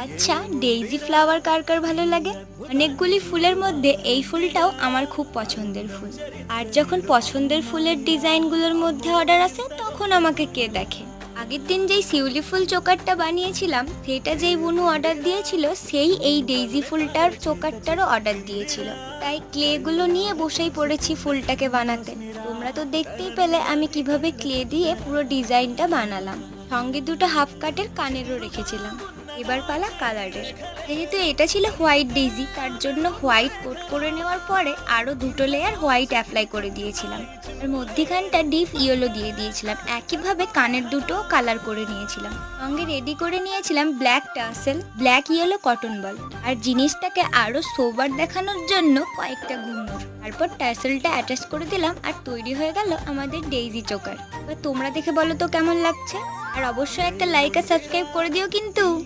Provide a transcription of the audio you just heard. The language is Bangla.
আচ্ছা, ডেইজি ফ্লাওয়ার কার কার ভালো লাগে? অনেকগুলি ফুলের মধ্যে এই ফুলটাও আমার খুব পছন্দের ফুল। আর যখন পছন্দের ফুলের ডিজাইনগুলোর মধ্যে অর্ডার আসে তখন আমাকে কে দেখে? আগের দিন যেই শিউলি ফুল চোকারটা বানিয়েছিলাম সেটা যেই বুনু অর্ডার দিয়েছিল সেই এই ডেইজি ফুলটার চোকারটারও অর্ডার দিয়েছিল। তাই ক্লেগুলো নিয়ে বসেই পড়েছি ফুলটাকে বানাতে। তোমরা তো দেখতেই পেলে আমি কিভাবে ক্লে দিয়ে পুরো ডিজাইনটা বানালাম। সঙ্গে দুটো হাফ কাটের কানেরও রেখেছিলাম। এবার পালা কালারের। যেহেতু এটা ছিল হোয়াইট ডেইজি, তার জন্য হোয়াইট কোট করে নেওয়ার পরে আরও দুটো লেয়ার হোয়াইট অ্যাপ্লাই করে দিয়েছিলাম। আর মধ্যিখানটা ডিপ ইয়েলো দিয়ে দিয়েছিলাম। একইভাবে কানের দুটো কালার করে নিয়েছিলাম। সঙ্গে রেডি করে নিয়েছিলাম black tassel, black yellow cotton ball, আর জিনিসটাকে আরও সোবার দেখানোর জন্য কয়েকটা ঘুঙুর। তারপর টাসেলটা অ্যাটাচ করে দিলাম আর তৈরি হয়ে গেল আমাদের ডেইজি চোকার। এবার তোমরা দেখে বলো তো কেমন লাগছে। আর অবশ্যই একটা লাইক আর সাবস্ক্রাইব করে দিও কিন্তু।